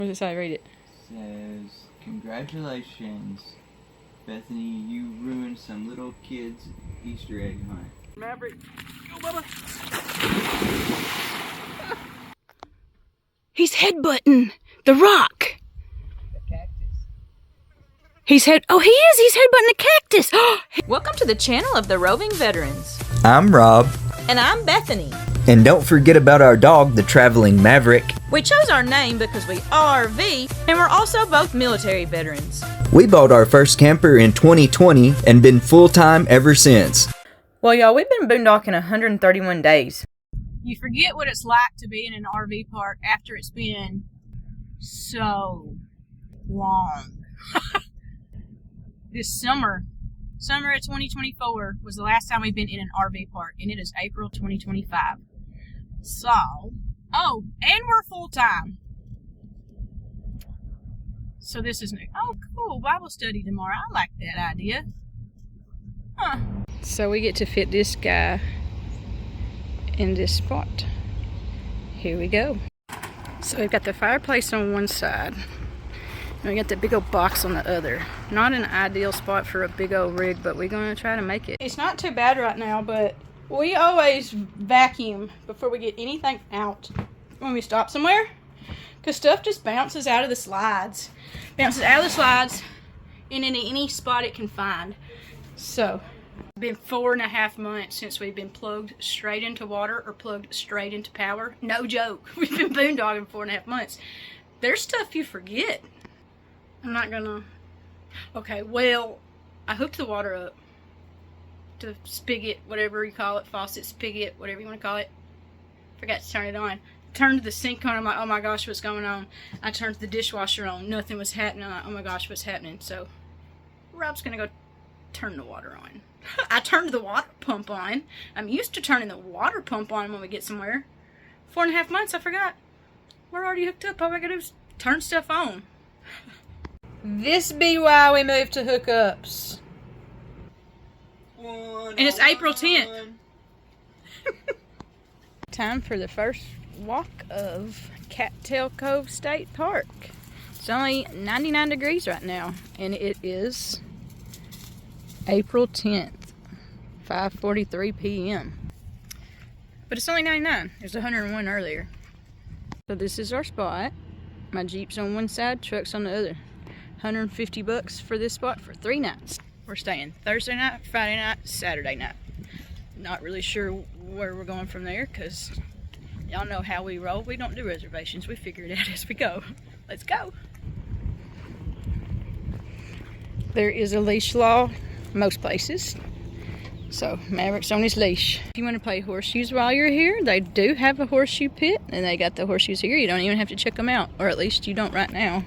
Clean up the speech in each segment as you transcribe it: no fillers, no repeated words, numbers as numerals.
What does it say? Read it. Says, congratulations, Bethany, you ruined some little kid's Easter egg hunt. Maverick, go Bubba. He's headbutting the rock. The cactus. He's headbutting the cactus. Welcome to the channel of the Roving Veterans. I'm Rob. And I'm Bethany. And don't forget about our dog, the traveling Maverick. We chose our name because we RV, and we're also both military veterans. We bought our first camper in 2020 and been full-time ever since. Well, y'all, we've been boondocking 131 days. You forget what it's like to be in an RV park after it's been so long. This summer of 2024 was the last time we've been in an RV park, and it is April 2025. So, and we're full-time. So this is new. Oh, cool, Bible study tomorrow. I like that idea. Huh. So we get to fit this guy in this spot. Here we go. So we've got the fireplace on one side, and we got the big old box on the other. Not an ideal spot for a big old rig, but we're gonna try to make it. It's not too bad right now, but we always vacuum before we get anything out when we stop somewhere, because stuff just bounces out of the slides. Bounces out of the slides and into any spot it can find. So, it's been 4.5 months since we've been plugged straight into water or plugged straight into power. No joke. We've been boondogging 4.5 months. There's stuff you forget. I'm not gonna... Okay, well, I hooked the water up. The spigot, whatever you call it, faucet, spigot, whatever you want to call it. Forgot to turn it on. Turned the sink on. I'm like, oh my gosh, what's going on? I turned the dishwasher on. Nothing was happening. I'm like, oh my gosh, what's happening? So, Rob's gonna go turn the water on. I turned the water pump on. I'm used to turning the water pump on when we get somewhere. 4.5 months, I forgot. We're already hooked up. All I gotta do is turn stuff on. This be why we moved to hookups. And it's April 10th. Time for the first walk of Cattail Cove State Park. It's only 99 degrees right now, and it is April 10th, 5:43 p.m. But it's only 99. It was 101 earlier. So this is our spot. My Jeep's on one side, truck's on the other. $150 for this spot for 3 nights. We're staying Thursday night, Friday night, Saturday night. Not really sure where we're going from there, because y'all know how we roll. We don't do reservations. We figure it out as we go. Let's go. There is a leash law most places. So Maverick's on his leash. If you want to play horseshoes while you're here, they do have a horseshoe pit, and they got the horseshoes here. You don't even have to check them out, or at least you don't right now.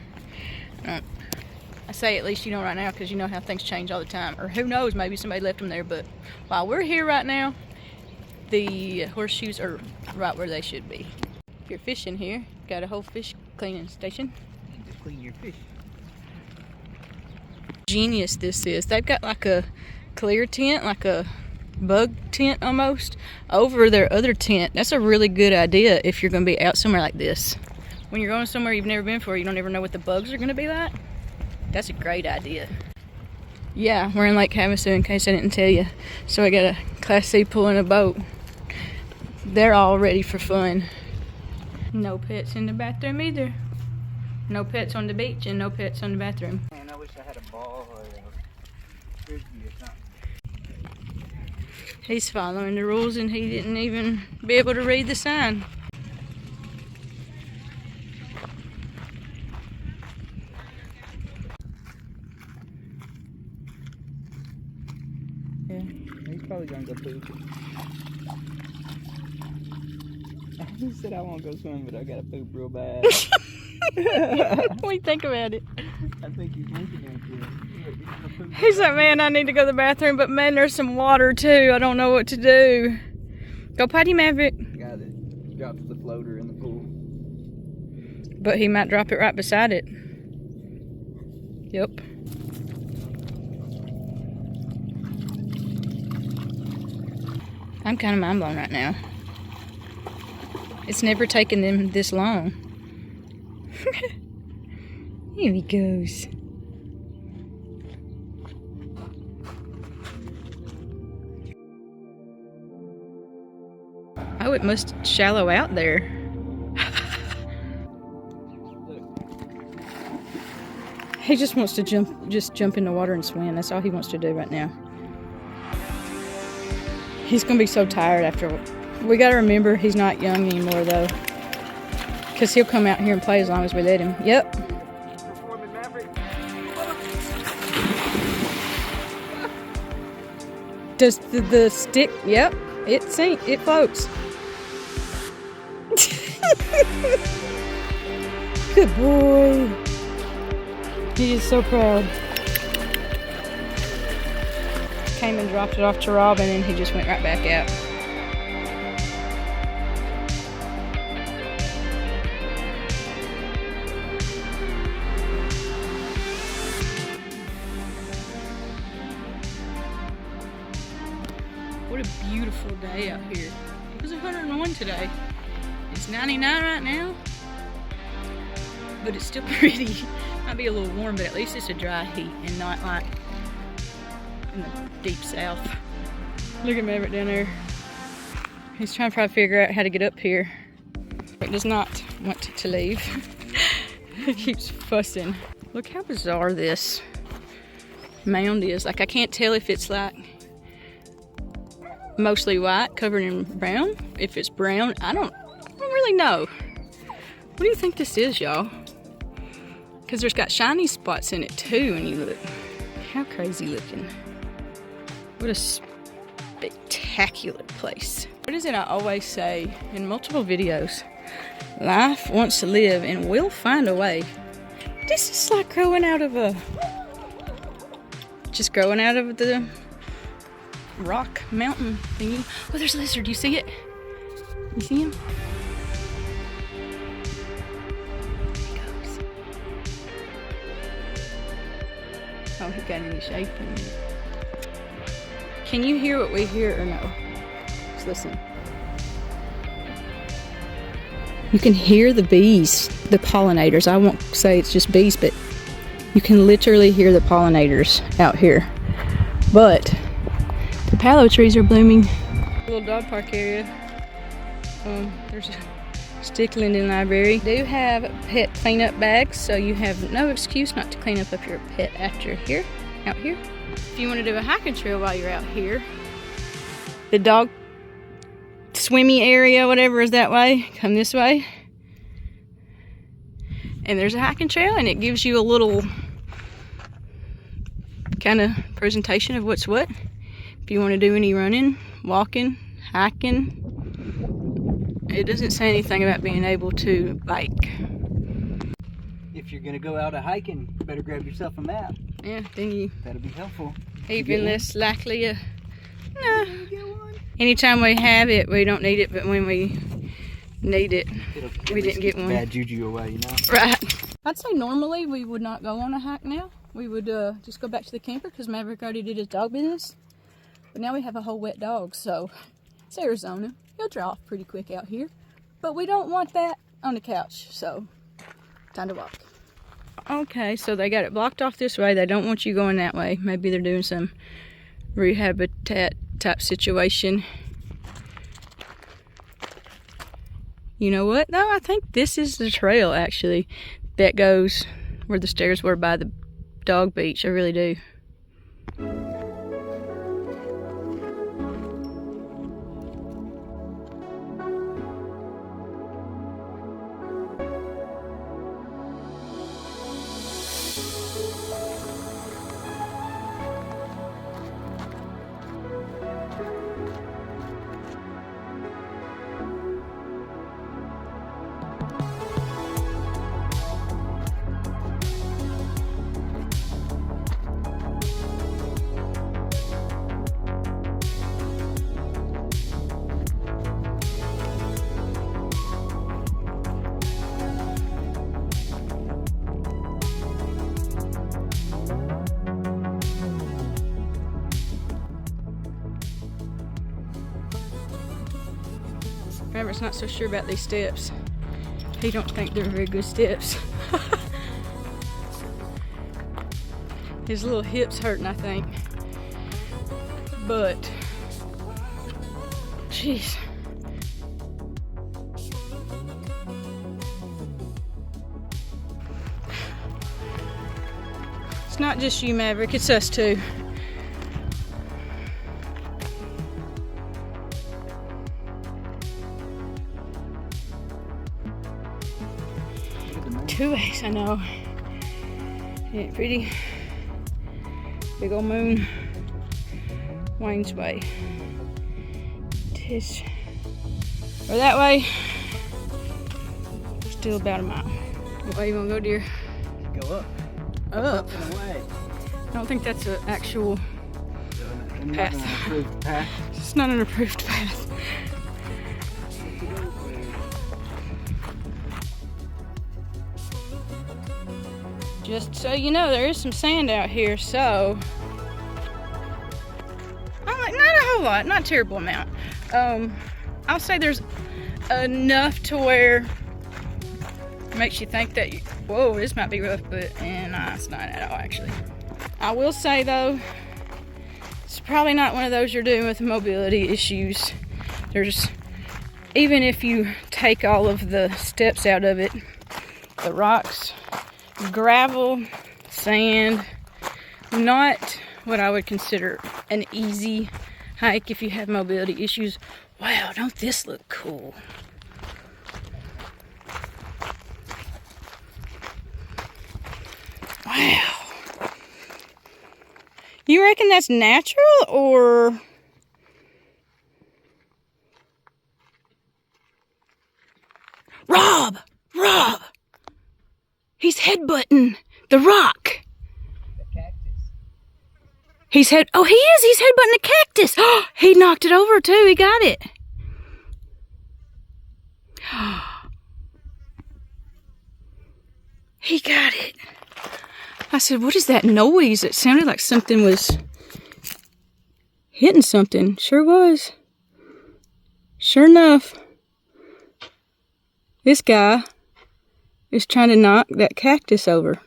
I say at least you don't right now because you know how things change all the time. Or who knows, maybe somebody left them there. But while we're here right now, the horseshoes are right where they should be. If you're fishing here, got a whole fish cleaning station. Just clean your fish. Genius this is. They've got like a clear tent, like a bug tent almost, over their other tent. That's a really good idea if you're going to be out somewhere like this. When you're going somewhere you've never been before, you don't ever know what the bugs are going to be like. That's a great idea. Yeah, we're in Lake Havasu, in case I didn't tell you. So I got a Class C pulling a boat. They're all ready for fun. No pets in the bathroom either. No pets on the beach and no pets on the bathroom. Man, I wish I had a ball or a frisbee or something. He's following the rules and he didn't even be able to read the sign. He's probably gonna go poop. He said I won't go swim, but I gotta poop real bad. What do you think about it? I think he's looking at you. He's like, man, I need to go to the bathroom, but man, there's some water too. I don't know what to do. Go potty, Maverick. Got it. Drops the floater in the pool. But he might drop it right beside it. Yep. I'm kind of mind blown right now. It's never taken them this long. Here he goes. Oh, it must shallow out there. He just wants to jump in the water and swim. That's all he wants to do right now. He's gonna be so tired after. We gotta remember he's not young anymore though, because he'll come out here and play as long as we let him. Yep. Does the stick? Yep. It sinks. It floats. Good boy. He is so proud. Came and dropped it off to Robin and he just went right back out. What a beautiful day out here. It was 101 today. It's 99 right now, but it's still pretty. Might be a little warm, but at least it's a dry heat and not like in the deep south. Look at Maverick down there. He's trying to probably figure out how to get up here, but does not want to leave. He keeps fussing. Look how bizarre this mound is. Like, I can't tell if it's like mostly white covered in brown. If it's brown, I don't really know. What do you think this is, y'all? Because there's got shiny spots in it too when you look. How crazy looking. What a spectacular place. What is it I always say in multiple videos? Life wants to live and we'll find a way. This is like growing out of the rock mountain thingy. Oh, there's a lizard. You see it? You see him? Oh, he got any shape in it. Can you hear what we hear or no? Just listen. You can hear the bees, the pollinators. I won't say it's just bees, but you can literally hear the pollinators out here. But the pallow trees are blooming. Little dog park area. There's a Stickland library. They do have pet cleanup bags, so you have no excuse not to clean up your pet after out here. If you want to do a hiking trail while you're out here, the dog swimmy area, whatever, is that way. Come this way. And there's a hiking trail, and it gives you a little kind of presentation of what's what. If you want to do any running, walking, hiking. It doesn't say anything about being able to bike. If you're gonna go out a hiking, you better grab yourself a map. Yeah, then That'll be helpful. Even less likely no. Anytime we have it, we don't need it, but when we need it, we didn't get one. Bad juju away, you know? Right. I'd say normally we would not go on a hike now. We would just go back to the camper because Maverick already did his dog business. But now we have a whole wet dog, so it's Arizona. He'll dry off pretty quick out here. But we don't want that on the couch, so time to walk. Okay, so they got it blocked off this way. They don't want you going that way. Maybe they're doing some rehabilitat type situation. You know what, though? I think this is the trail, actually, that goes where the stairs were by the dog beach. I really do. Maverick's not so sure about these steps. He don't think they're very good steps. His little hips hurting, I think. But, jeez. It's not just you, Maverick, it's us too. Two ways, I know. Ain't it pretty? Big old moon. Wayne's Way. Tis. Or that way. Still about a mile. What way you wanna go, dear? Go up. Up? And away. I don't think that's an actual path. Not an approved path. It's not an approved path. Just so you know, there is some sand out here, so not a whole lot, not a terrible amount. I'll say there's enough to where it makes you think that, whoa, this might be rough, but nah, it's not at all, actually. I will say, though, it's probably not one of those you're doing with mobility issues. There's, even if you take all of the steps out of it, the rocks, gravel, sand, not what I would consider an easy hike if you have mobility issues. Wow, don't this look cool? Wow. You reckon that's natural or? Rob! He's headbutting the rock. The cactus. He's headbutting the cactus. Oh, he knocked it over too. He got it. He got it. I said, what is that noise? It sounded like something was hitting something. Sure was. Sure enough, this guy is trying to knock that cactus over.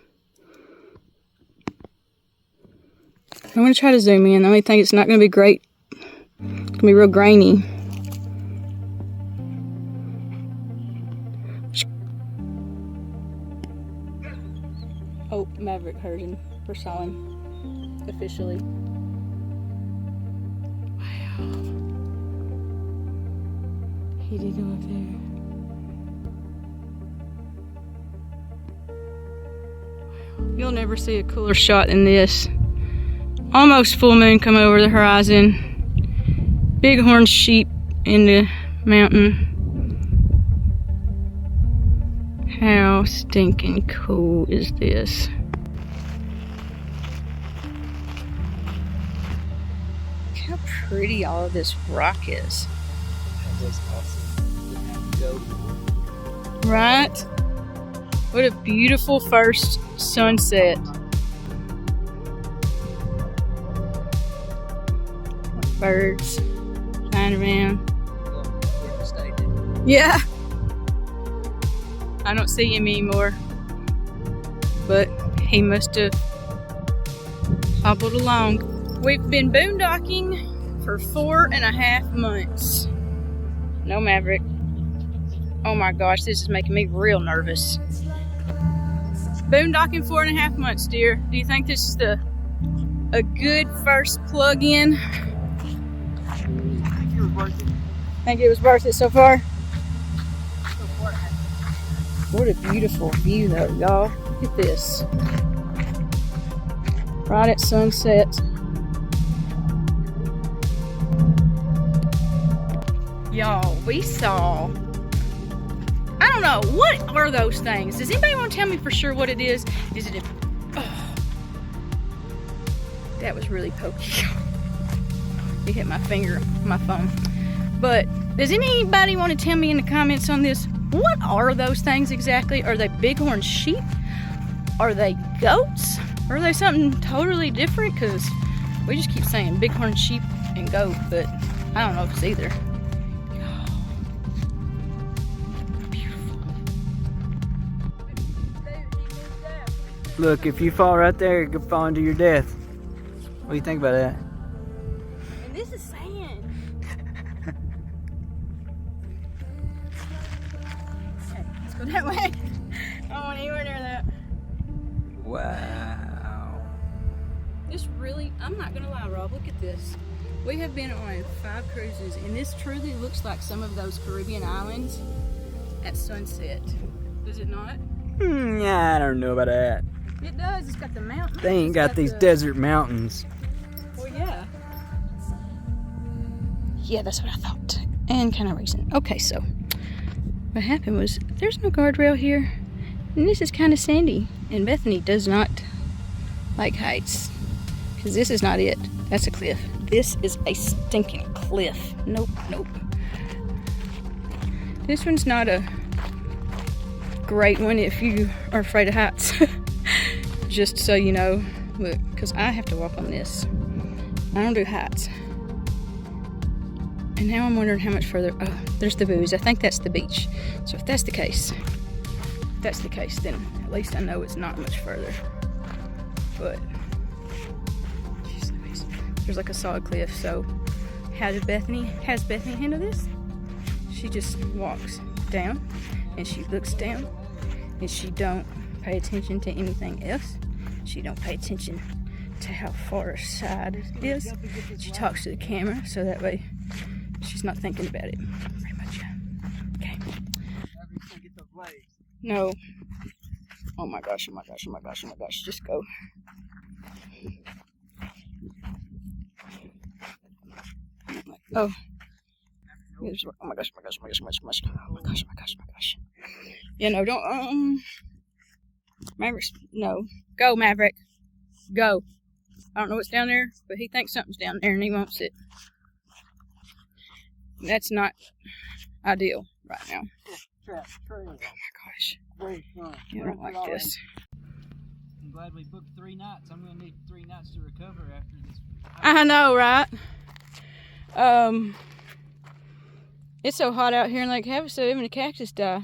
I'm going to try to zoom in. The only thing, it's not going to be great. It's going to be real grainy. Oh, Maverick heard him. Or saw him. Officially. Wow. He did go up there. You'll never see a cooler shot than this. Almost full moon come over the horizon. Bighorn sheep in the mountain. How stinking cool is this? Look how pretty all of this rock is. That was awesome. Right? What a beautiful first sunset. Birds flying around. Yeah. I don't see him anymore. But he must have hobbled along. We've been boondocking for 4.5 months. No Maverick. Oh my gosh, this is making me real nervous. Boondocking 4.5 months, dear. Do you think this is a good first plug-in? Think it was worth it so far? What a beautiful view though, y'all. Look at this. Right at sunset. Y'all, we saw, I don't know, what are those things? Does anybody want to tell me for sure what it is? Is it a, oh, that was really pokey. It hit my finger, my phone. But does anybody want to tell me in the comments on this, what are those things exactly? Are they bighorn sheep? Are they goats? Or are they something totally different? Because we just keep saying bighorn sheep and goat, but I don't know if it's either. Look, if you fall right there, you could fall into your death. What do you think about that? And this is sand. Okay, let's go that way. I don't want anywhere near that. Wow. This really, I'm not gonna lie, Rob, look at this. We have been on 5 cruises, and this truly looks like some of those Caribbean islands at sunset. Does it not? Yeah, I don't know about that. It does. It's got the mountains. They ain't got these desert mountains. Well, yeah. Yeah, that's what I thought. And kind of reason. Okay, so what happened was there's no guardrail here, and this is kind of sandy. And Bethany does not like heights, because this is not it. That's a cliff. This is a stinking cliff. Nope, nope. This one's not a great one if you are afraid of heights. Just so you know, look, because I have to walk on this. I don't do heights. And now I'm wondering how much further. Oh, there's the booze. I think that's the beach. So if that's the case, then at least I know it's not much further. But geez, there's like a solid cliff. So has Bethany handle this? She just walks down and she looks down and she don't pay attention to anything else. She don't pay attention to how far aside it is. She talks to the camera so that way she's not thinking about it. Pretty much. Okay. No. Oh my gosh, oh my gosh, oh my gosh, oh my gosh. Just go. Oh. Oh my gosh, oh my gosh, oh my gosh, oh my gosh, oh my gosh, oh my gosh, oh my gosh, oh my gosh. Yeah, no, don't, Maverick, no. Go, Maverick. Go. I don't know what's down there, but he thinks something's down there and he wants it. That's not ideal right now. Oh my gosh. I don't like this. I'm glad we booked 3 nights. I'm going to need 3 nights to recover after this. I know, right? It's so hot out here in Lake Havasu, even the cactus die.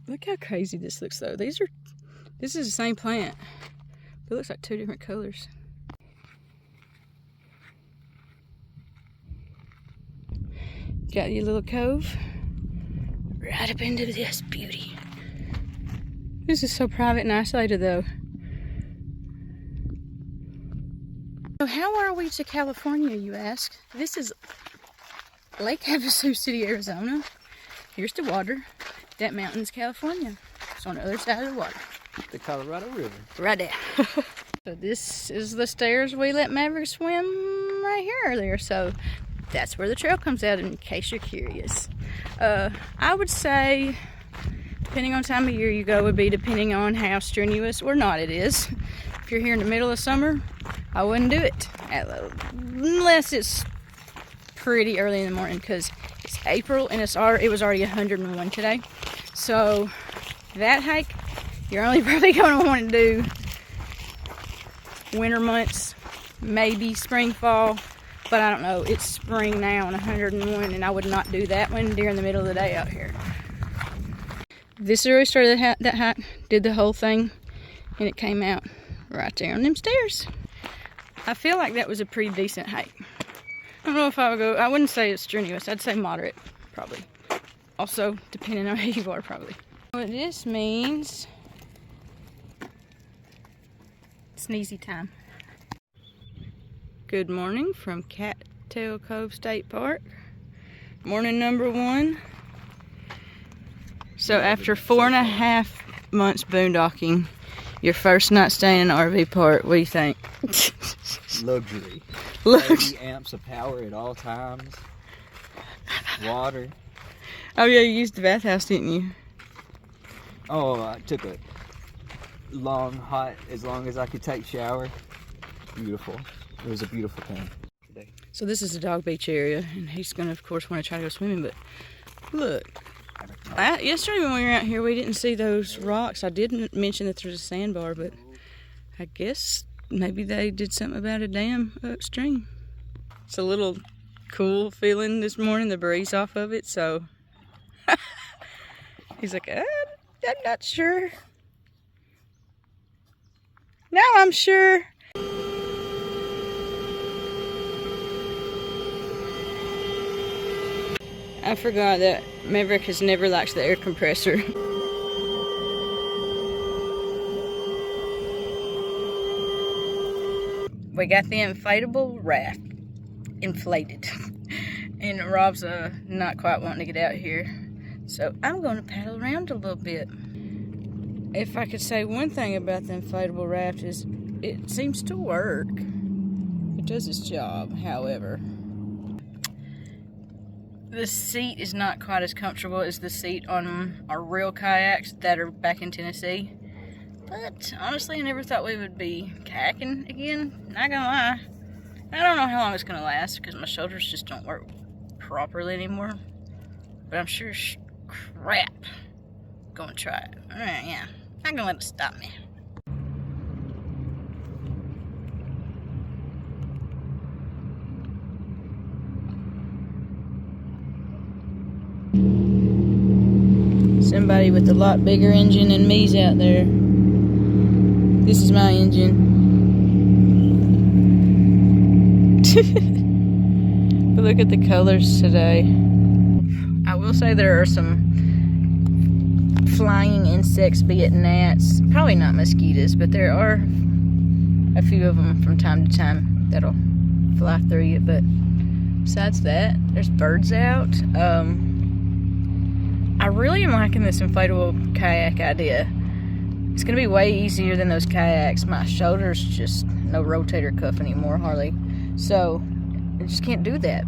Look how crazy this looks, though. This is the same plant. It looks like 2 different colors. Got your little cove right up into this beauty. This is so private and isolated, though. So how are we to California, you ask? This is Lake Havasu City, Arizona. Here's the water. That mountain's California. It's on the other side of the water. The Colorado River. Right there. So this is the stairs we let Maverick swim right here earlier. So that's where the trail comes out, in case you're curious. I would say, depending on time of year you go, would be depending on how strenuous or not it is. If you're here in the middle of summer, I wouldn't do it. Unless it's pretty early in the morning, because it's April and it was already 101 today. So that hike, you're only probably going to want to do winter months, maybe spring, fall, but I don't know. It's spring now and 101, and I would not do that one during the middle of the day out here. This is where we started that hike, did the whole thing, and it came out right there on them stairs. I feel like that was a pretty decent hike. I don't know if I would go, I wouldn't say it's strenuous, I'd say moderate, probably. Also, depending on who you are, probably. What this means, sneezy time. Good morning from Cattail Cove State Park. Morning number 1. So after 4.5 months boondocking, your first night staying in an RV park, what do you think? Luxury. 30 amps of power at all times. Water. Oh yeah, you used the bathhouse, didn't you? Oh, I took a long, hot, as long as I could take shower. Beautiful. It was a beautiful time today. So this is the dog beach area, and he's gonna, of course, want to try to go swimming, but look. Yesterday when we were out here, we didn't see those rocks. I didn't mention that there's a sandbar, but I guess maybe they did something about a dam upstream. It's a little cool feeling this morning, the breeze off of it, so he's like, I'm not sure. Now I'm sure. I forgot that Maverick has never liked the air compressor. We got the inflatable raft inflated. And Rob's not quite wanting to get out here. So I'm going to paddle around a little bit. If I could say one thing about the inflatable raft is it seems to work. It does its job, however. The seat is not quite as comfortable as the seat on our real kayaks that are back in Tennessee. But honestly, I never thought we would be kayaking again. Not gonna lie. I don't know how long it's gonna last because my shoulders just don't work properly anymore. But I'm sure crap gonna try it. Alright, yeah. Not gonna let it stop me. Somebody with a lot bigger engine than me's out there. This is my engine. But look at the colors today. I will say there are some flying insects, be it gnats, probably not mosquitoes, but there are a few of them from time to time that'll fly through you. But besides that, there's birds out. I really am liking this inflatable kayak idea. It's gonna be way easier than those kayaks. My shoulder's just no rotator cuff anymore, hardly. So I just can't do that.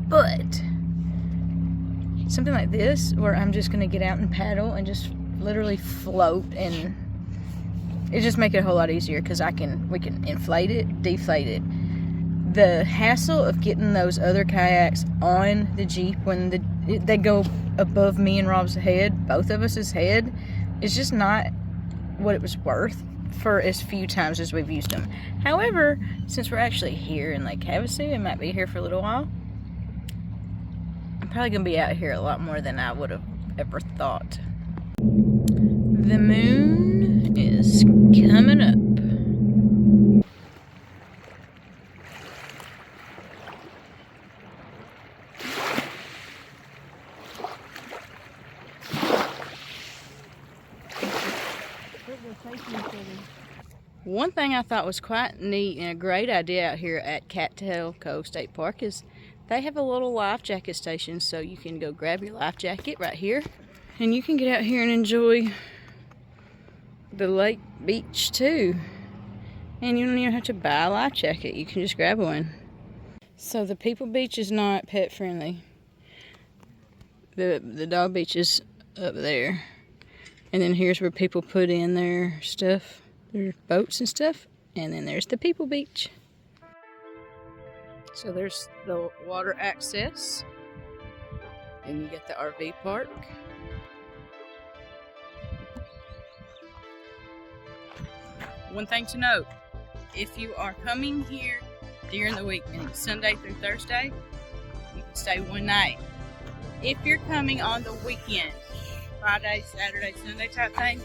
But something like this, where I'm just gonna get out and paddle and just literally float, and it just make it a whole lot easier because we can inflate it, deflate it. The hassle of getting those other kayaks on the Jeep when they go above me and Rob's head, both of us' head, is just not what it was worth for as few times as we've used them. However, since we're actually here in Lake Havasu and might be here for a little while, I'm probably gonna be out here a lot more than I would have ever thought. The moon is coming up. One thing I thought was quite neat and a great idea out here at Cattail Cove State Park is they have a little life jacket station, so you can go grab your life jacket right here and you can get out here and enjoy the lake beach too. And you don't even have to buy a life jacket, you can just grab one. So the people beach is not pet friendly. The dog beach is up there. And then here's where people put in their stuff, their boats and stuff. And then there's the people beach. So there's the water access. And you get the RV park. One thing to note, if you are coming here during the week, and Sunday through Thursday, you can stay one night. If you're coming on the weekend, Friday, Saturday, Sunday type thing,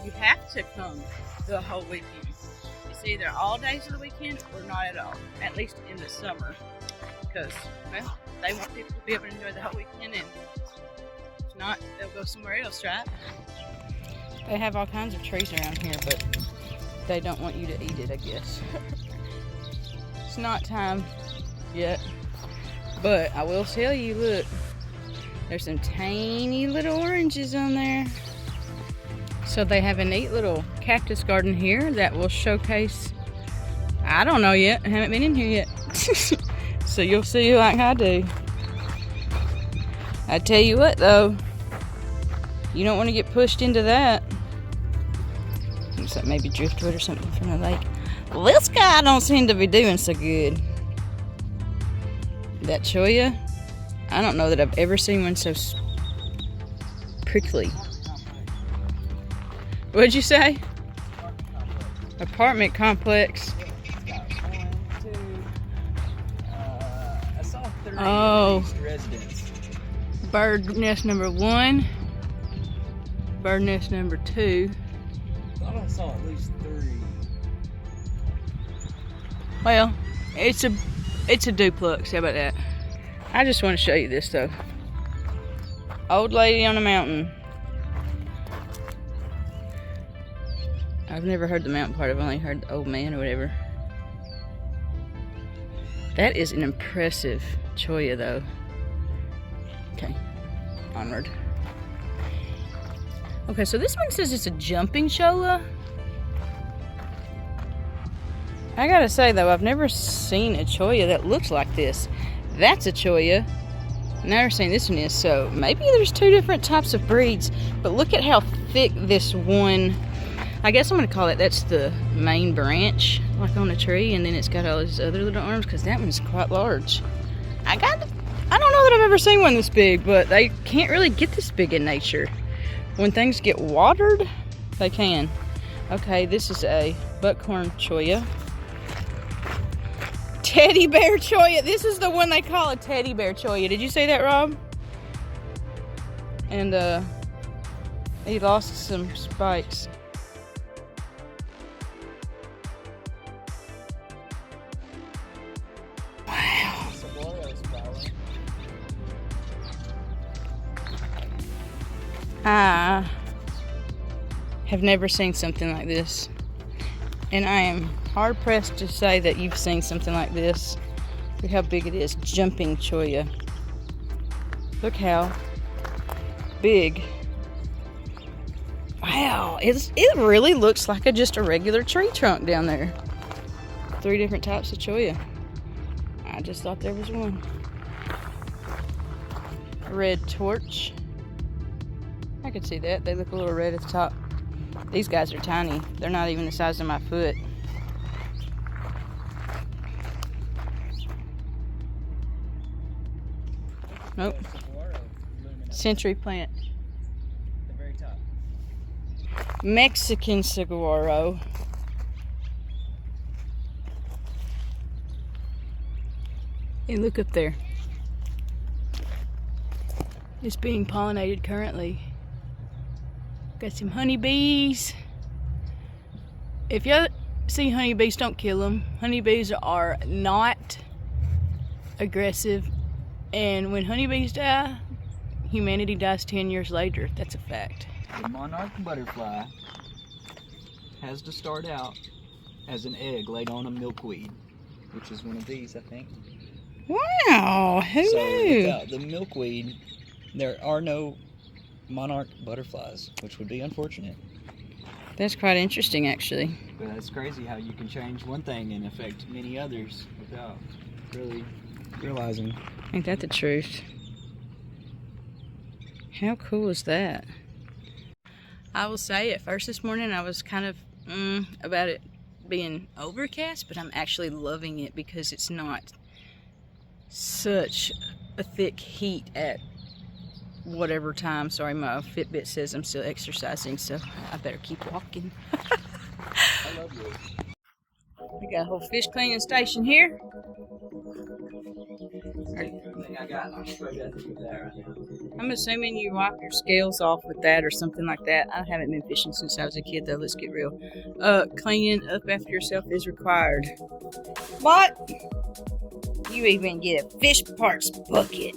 you have to come the whole weekend. It's either all days of the weekend or not at all, at least in the summer, because, well, they want people to be able to enjoy the whole weekend, and if not, they'll go somewhere else, right? They have all kinds of trees around here, but they don't want you to eat it, I guess. It's not time yet, but I will tell you, look, there's some tiny little oranges on there. So they have a neat little cactus garden here that will showcase, I don't know yet, I haven't been in here yet. So you'll see like I do. I tell you what though, you don't want to get pushed into that. Looks like maybe driftwood or something from the lake. Well, this guy don't seem to be doing so good. That cholla, I don't know that I've ever seen one so prickly. What'd you say? Apartment complex. I saw 3 Oh. residents. Bird nest number 1. Bird nest number 2. I thought I saw at least 3. Well, it's a duplex. How about that? I just want to show you this though. Old lady on a mountain. I've never heard the mountain part. I've only heard the old man or whatever. That is an impressive cholla though. Okay, onward. Okay, so this one says it's a jumping cholla. I gotta say though, I've never seen a cholla that looks like this. That's a cholla. Never seen this one is, so maybe there's two different types of breeds. But look at how thick this one, I guess I'm gonna call it, that's the main branch, like on a tree, and then it's got all these other little arms, because that one's quite large. I don't know that I've ever seen one this big, but they can't really get this big in nature. When things get watered, they can. Okay, this is a buckhorn cholla. Teddy bear cholla. This is the one they call a teddy bear cholla. Did you say that, Rob? And he lost some spikes. Wow. I have never seen something like this. And I am hard pressed to say that you've seen something like this. Look how big it is. Jumping cholla. Look how big. Wow. It really looks like just a regular tree trunk down there. 3 different types of cholla. I just thought there was one. Red torch. I could see that. They look a little red at the top. These guys are tiny. They're not even the size of my foot. Nope. Century plant. The very top. Mexican saguaro. And look up there. It's being pollinated currently. Got some honeybees. If you see honeybees, don't kill them. Honeybees are not aggressive. And when honeybees die, humanity dies 10 years later. That's a fact. The monarch butterfly has to start out as an egg laid on a milkweed, which is one of these, I think. Wow, who knew? Without the milkweed, there are no monarch butterflies, which would be unfortunate. That's quite interesting, actually. But it's crazy how you can change one thing and affect many others without really realizing. Ain't that the truth? How cool is that? I will say, at first this morning, I was kind of about it being overcast, but I'm actually loving it because it's not such a thick heat at whatever time. Sorry, my Fitbit says I'm still exercising, so I better keep walking. I love you. We got a whole fish cleaning station here. I'm assuming you wipe your scales off with that or something like that. I haven't been fishing since I was a kid, though. Let's get real. Cleaning up after yourself is required. What? You even get a fish parks bucket.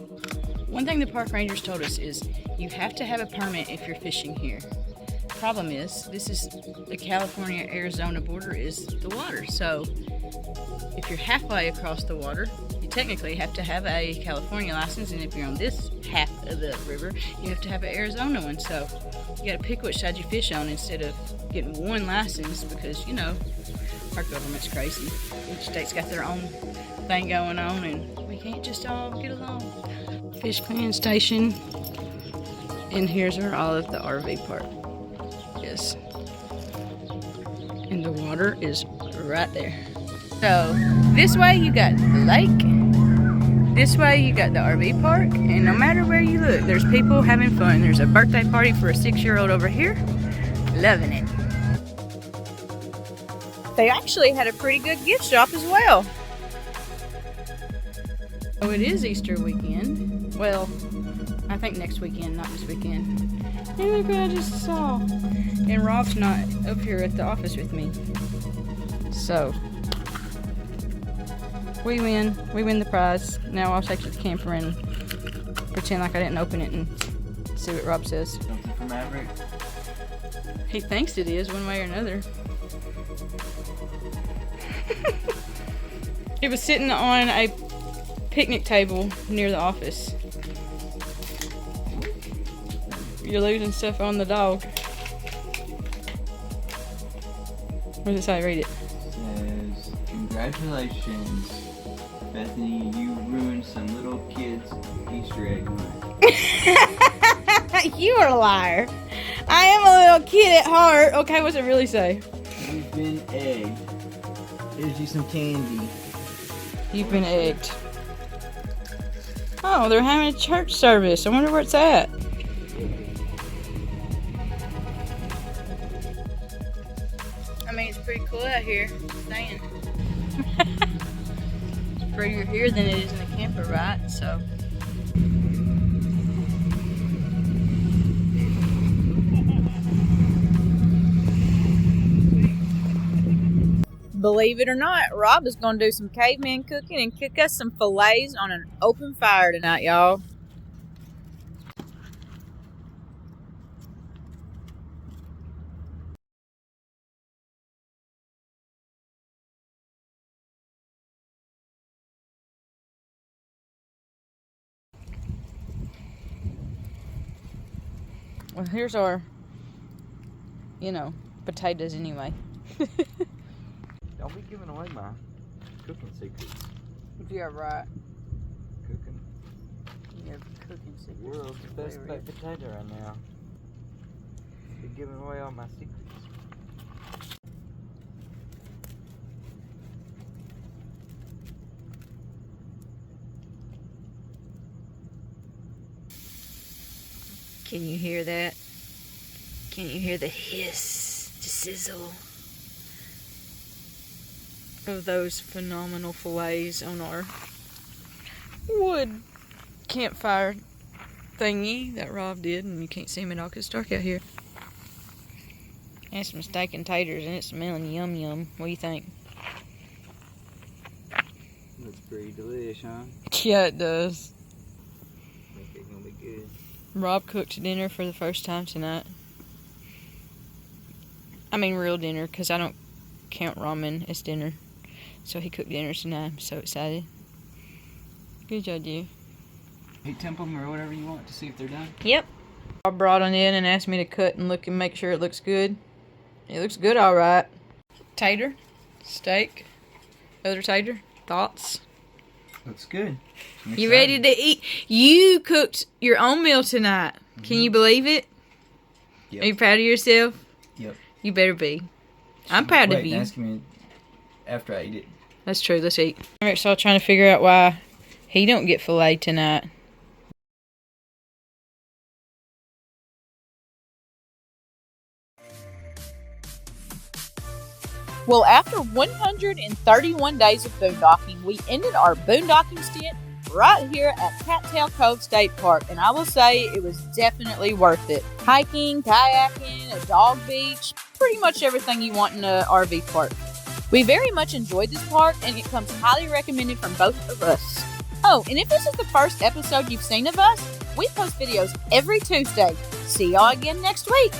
One thing the park rangers told us is you have to have a permit if you're fishing here. Problem is, this is the California-Arizona border is the water. So if you're halfway across the water, you technically have to have a California license, and if you're on this half of the river, you have to have an Arizona one. So you got to pick which side you fish on instead of getting one license, because, you know, our government's crazy. Each state's got their own thing going on, and we can't just all get along. Fish cleaning station, and here's where all of the RV park is. And the water is right there. So this way you got the lake, this way you got the RV park, and no matter where you look, there's people having fun. There's a birthday party for a 6-year-old over here, loving it. They actually had a pretty good gift shop as well. Oh, it is Easter weekend. Well, I think next weekend, not this weekend. Hey, look what I just saw. And Rob's not up here at the office with me. So, We win. We win the prize. Now I'll take it to the camper and pretend like I didn't open it and see what Rob says. Something for Maverick. He thinks it is one way or another. It was sitting on a picnic table near the office. You're losing stuff on the dog. What does it say? Read it. Says, congratulations, Bethany, you ruined some little kid's Easter egg hunt. You are a liar. I am a little kid at heart. Okay, what's it really say? You've been egged. Here's you some candy. You've been egged. Oh, they're having a church service. I wonder where it's at. I mean, it's pretty cool out here. Just saying. It's prettier here than it is in the camper, right? So. Believe it or not, Rob is going to do some caveman cooking and cook us some fillets on an open fire tonight, y'all. Well, here's our, potatoes anyway. Don't be giving away my cooking secrets. Yeah, right. Cooking. Yeah, cooking secrets. World's best baked potato right now. Be giving away all my secrets. Can you hear that? Can you hear the hiss, the sizzle of those phenomenal fillets on our wood campfire thingy that Rob did, and you can't see them at all because it's dark out here. And some steak and taters, and it's smelling yum yum. What do you think? Looks pretty delish, huh? Yeah, it does. I think it's gonna be good. Rob cooked dinner for the first time tonight. I mean real dinner, because I don't count ramen as dinner. So he cooked dinner tonight. I'm so excited. Good job, you. Heat temp them or whatever you want to see if they're done. Yep. Rob brought it in and asked me to cut and look and make sure it looks good. It looks good, all right. Tater, steak, other tater, thoughts? Looks good. You ready to eat? You cooked your own meal tonight. Mm-hmm. Can you believe it? Yep. Are you proud of yourself? Yep. You better be. I'm proud of you. Ask me after I eat it. That's true. Let's eat. Eric's all trying to figure out why he don't get filet tonight. Well, after 131 days of boondocking, we ended our boondocking stint right here at Cattail Cove State Park, and I will say it was definitely worth it. Hiking, kayaking, a dog beach, pretty much everything you want in an RV park. We very much enjoyed this park, and it comes highly recommended from both of us. Oh, and if this is the first episode you've seen of us, we post videos every Tuesday. See y'all again next week.